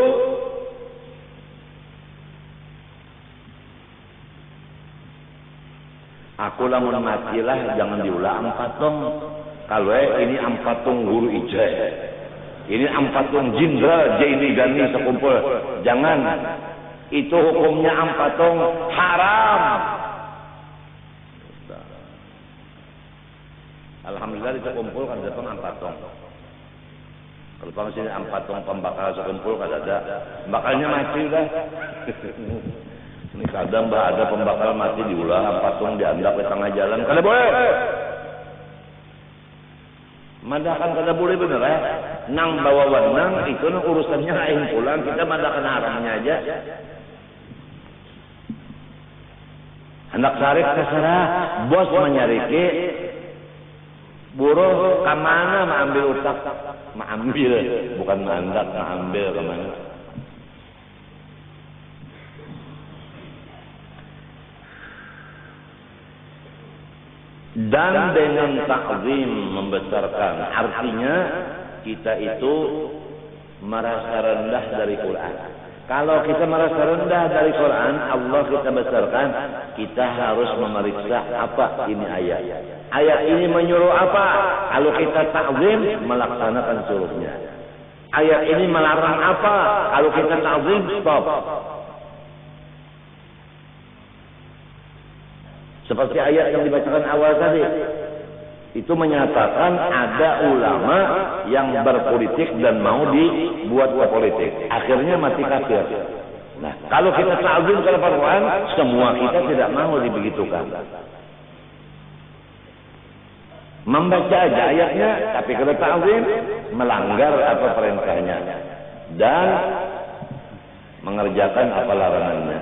Aku lamun matilah jangan diulah ampatong. Kalau ini ampatong guru ijai, ini ampatong jenderal Jaini Gani sekumpul. Jangan. Itu hukumnya ampatong haram. Alhamdulillah sekumpul kan datang ampatong. Kalau pang sini ampatong pembakar sekumpul kan ada. Bakalnya mati dah. Ini kadang ada pembakar mati diulah, patung diandak di tengah jalan. Kada boleh. Madakan kada boleh bener ya. Nang bawa wenang itu nang urusannya lain pulang. Kita madakan haramnya aja. Anak sarif terserah. Bos menyariki. Buruh kemana mengambil utak? Mengambil. Bukan menandak, mengambil kemana. Dan dengan takzim membesarkan, artinya kita itu merasa rendah dari Quran. Kalau kita merasa rendah dari Quran, Allah kita besarkan, kita harus memeriksa apa ini ayat. Ayat ini menyuruh apa? Kalau kita takzim, melaksanakan suruhnya. Ayat ini melarang apa? Kalau kita takzim, stop. Seperti ayat yang dibacakan awal tadi, itu menyatakan ada ulama yang berpolitik dan mau dibuat politik, akhirnya mati kafir. Nah, kalau kita ta'zim kepada Quran, semua kita tidak mau dibegitukan. Membaca aja ayatnya, tapi kalau ta'zim melanggar apa perintahnya dan mengerjakan apa larangannya.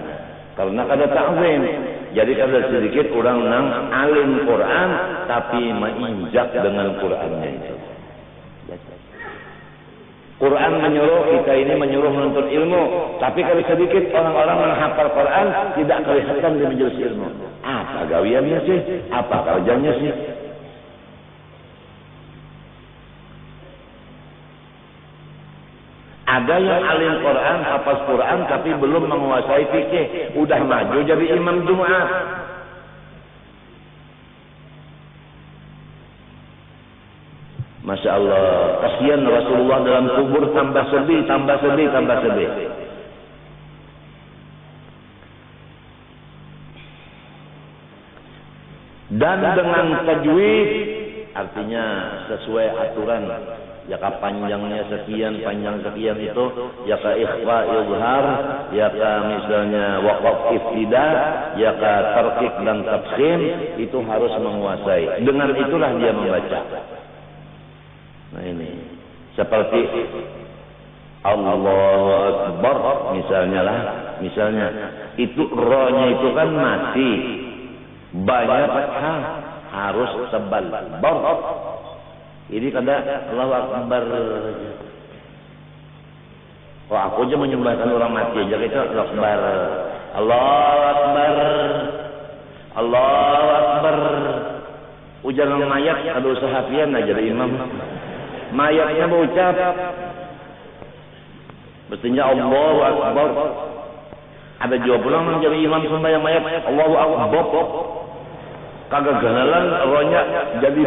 Karena kada ta'zim. Jadi kada sedikit orang nang alim Quran tapi menginjak dengan Qurannya itu. Quran menyuruh kita ini menyuruh menuntut ilmu, tapi kada sedikit orang-orang menghafal Quran tidak kelihatan di majelis ilmu. Apa gawiannya sih? Apa kerjanya sih? Ada yang alim Quran, hafaz Quran, tapi belum menguasai fikih. Udah maju jadi imam Jumat. Masya Allah, kasihan Rasulullah dalam kubur tambah sedih, tambah sedih, tambah sedih. Dan dengan tajwid, artinya sesuai aturan. Jaka panjangnya sekian, panjang sekian itu, jaka ikhfa izhar, jaka misalnya waqaf iftida, jaka tarkik dan tafkhim, itu harus menguasai. Dengan itulah dia membaca. Nah ini, seperti Allahu Akbar misalnya itu rohnya itu kan mati, banyak hal harus tebal. Ini kada Allahu Akbar. Oh aku aja menyembahkan orang mati aja kita Allahu Akbar. Allahu Akbar. Allahu Akbar. Ujar mayat ada usaha pian aja jadi imam. Mayatnya berucap. Mestinya Allahu Akbar. Ada juga pulang menjadi imam sembahyang mayat Allahu Akbar. Kagak ganalan rohnya jadi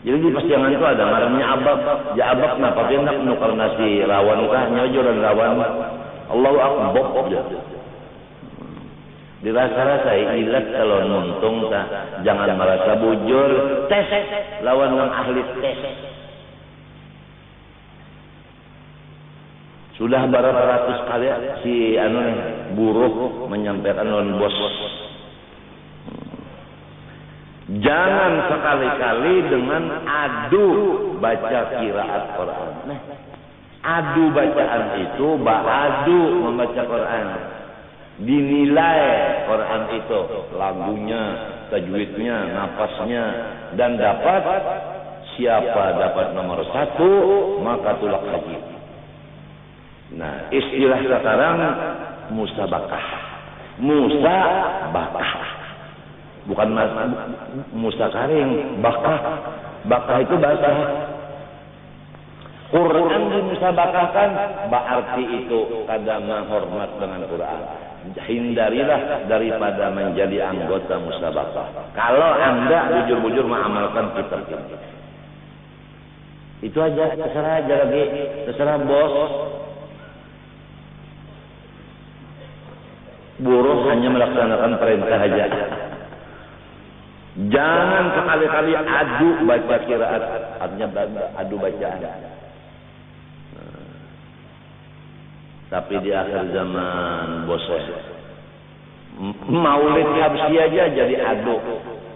Jadi di Pasiangan itu ada ngarannya abab. Ya abab nah tapi nak nukar nasi rawan kah nyojoran rawan. Allahu akbar. Dirasa-rasa ilat kalau nuntung tah jangan merasa bujur. Tes lawan orang ahli tes. Sudah berapa ratus kali si buruh menyampaikan lawan bos. Jangan sekali-kali dengan adu baca qiraat Quran. Nah, adu bacaan itu adu membaca Quran. Dinilai Quran itu lagunya, tajwidnya, nafasnya, dan dapat siapa dapat nomor 1 maka tulak haji. Nah, istilah sekarang musabakah. Bukan Musa Karing, bakah itu bahasa Quran dimusabakahkan, berarti itu kadang hormat dengan Quran. Hindarilah daripada menjadi anggota musabakah. Kalau Anda bujur-bujur mengamalkan kitab ini. Itu aja, terserah aja lagi, terserah bos. Buruh hanya melaksanakan perintah aja. Jangan sekali-kali adu baca qiraat, artinya adu bacaan. Tapi di akhir zaman bosan. Maulid habsi aja jadi adu.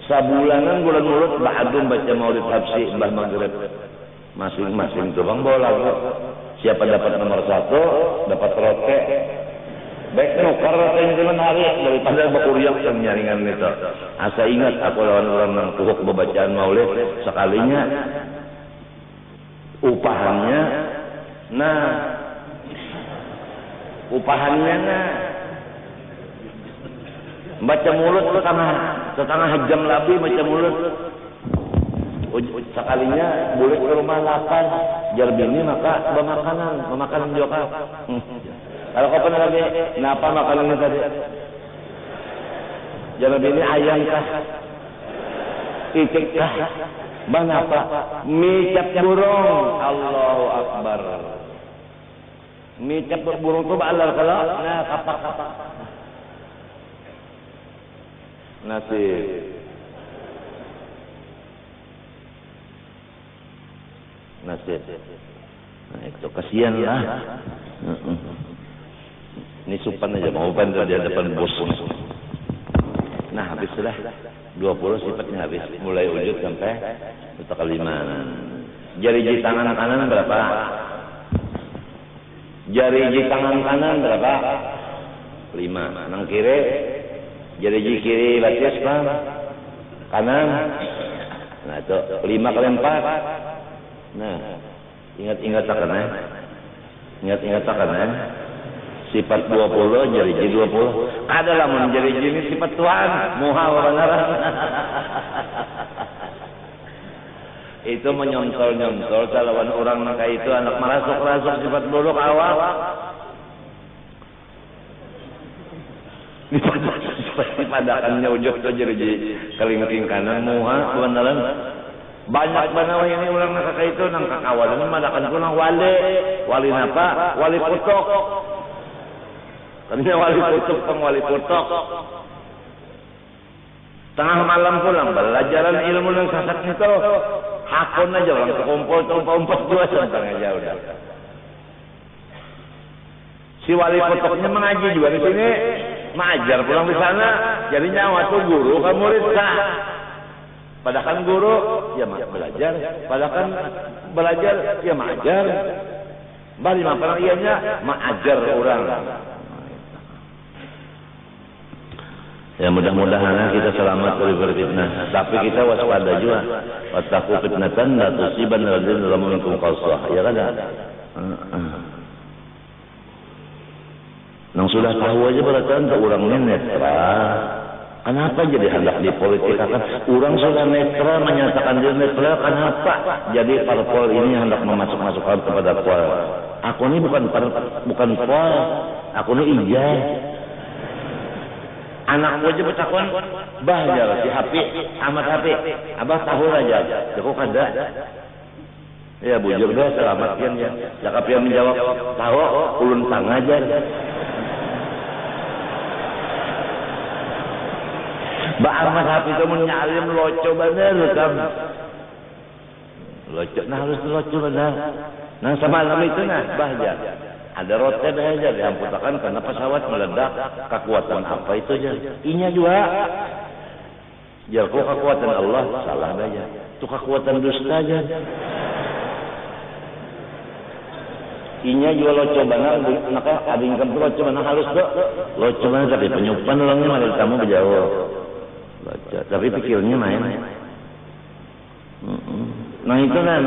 Sabulanan bulan mulut adu baca maulid habsi Mbah Maghrib. Masing-masing tukang bola. Siapa dapat nomor 1 dapat rote. Baik nukar teman hari daripada berkuriak yang nyaringan itu. Asa ingat aku lawan orang yang tuhuk bacaan maulid sekalinya upahannya. Nah, upahannya baca mulut setengah jam lebih baca mulut. Sekalinya boleh ke rumah 8 jar bini maka memakan juga. Kalau kau pernah lagi, kenapa makanannya tadi? Jangan ini ayam kah? Itik kah? Bang apa? Mie cap burung. Allahu Akbar. Mie cap burung itu ba'alal kalau? Nah, kapak-kapak. Nasi. Nah, itu kasihan lah. Ini supan aja, mau bandar di depan bos. Nah, habis sudah 20 sifatnya habis. Mulai wujud sampai ketakaliman. Jari tangan kanan berapa? Jari tangan kanan berapa? 5. Nang kiri. Jari kiri batis bang. Kanan. Nah, itu 5 kali 4. Nah, ingat-ingat akan Ingat-ingat akan sifat 20 jari 20. Adalah menjadi ini sifat Tuhan. Muha benaran. Itu menyontol-nyontol lawan orang maka itu anak merasuk-rasuk sifat buruk awal. Seperti padakannya ujung tu jadi kelingking kanan muha benaran. Banyak banget ini orang nak itu nang kakawalan madakan ku nang wali napa? Wali kutok. Karena wali kutok pengwali kutok. Tengah malam pulang belajaran ilmu yang sasak itu. Hakun aja orang kekumpul tumpah-umpah dua tentang aja udah. Si wali kutoknya mengaji juga di sini, mengajar pulang di sana. Jadi nyawa tuh guru kan murid sah. Padahal guru ya belajar, padahal belajar ya mengajar. Bali mah ianya mengajar orang. Ya mudah-mudahan kita selamat dari fitnah. Tapi kita waspada juga. Wattaqu fitnatan la tusibanna alladziina zalamu minkum khassah. Ya kan? Nang sudah tahu aja berarti untuk orangnya netral. Kenapa jadi hendak dipolitikakan? Orang sudah netral menyatakan dia netral. Kenapa jadi parpol ini hendak memasuk-masukkan kepada pol? Aku ini bukan pol. Aku ini iya. Anak aja bertakwan, bah aja si Hapi, amat Hapi, abah tahu aja, cukup kada. Ya bujur dah selamat pian ya. Cakap yang menjawab, tahu ulun sang aja. Ba amat Hapi itu menyalim loco bener kam. Loco, nah harus loco bener. Nah semalam itu nah bah aja. Ada rotet aja diamputakan karena pesawat meledak. Kekuatan apa itu aja? Inya juga. Jarko kekuatan Allah salah aja. Itu kekuatan dusta aja. Inya juga lo coba nak ada income tuh lo coba nak halus tuh. Lo coba tapi penyupan orangnya malah kamu berjauh. Tapi pikirnya main. Nah itu nah,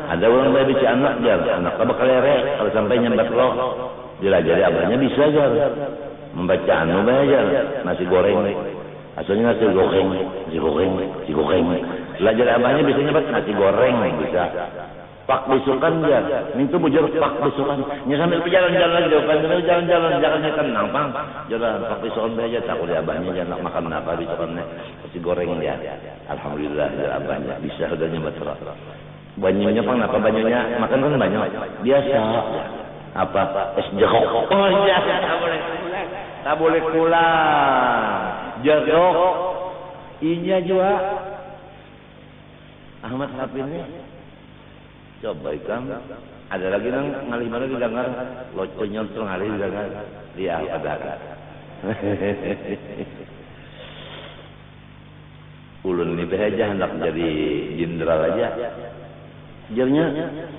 ada orang bayi bici anak jar, anak bakal lere kalau sampai nyambat lo, dilajari abahnya bisa jar, membaca anu bajar, nasi goreng, asalnya nasi goreng, dilajari abahnya bisa nyambat nasi goreng bisa, pak besukan jar, itu bujur pak besukan, sambil berjalan-jalan lagi, jalan-jalan, jalannya kan nampang, jalan pak besukan bajar, takut abahnya jangan makan apa besukannya, nasi goreng ya. Alhamdulillah ya abahnya bisa udah nyambat terus. Banyunya pang apa banyunya makan kan banyak. Biasa apa es jeruk. Oh iya tak boleh pulang. Jeruk. Inya juga. Ahmad Hafiz ini coba ikan. Ada lagi nang ngalih mana didengar loconya terus ngalih didengar. Dia apa ulun ini aja hendak jadi jenderal aja. Jarnya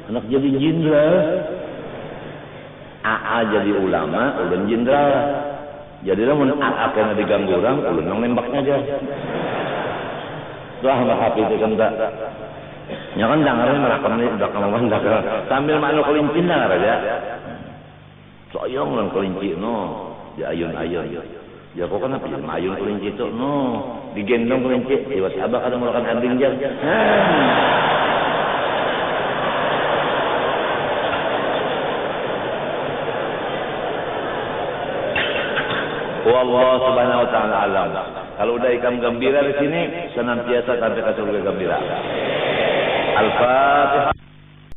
hendak jadi jenderal. AA jadi ulama, ulun jenderal. Jadilah mun AA kena diganggu orang, ulun nang nembaknya aja. Tuh Ahmad Hafiz itu kan tak. Nya kan dangarnya merakam ni udah kamu mandak. Sambil makna kelinci dangar aja. Soyong lan kelinci no. Ya ayun-ayun. Ya kok kenapa ya ayun kelinci itu no digendong kelinci lewat abah kada mulakan anding jar. Wallahu subhanahu wa ta'ala alam. Kalau udah ikam gembira di sini senantiasa sampai ke surga gembira. Al-Fatihah.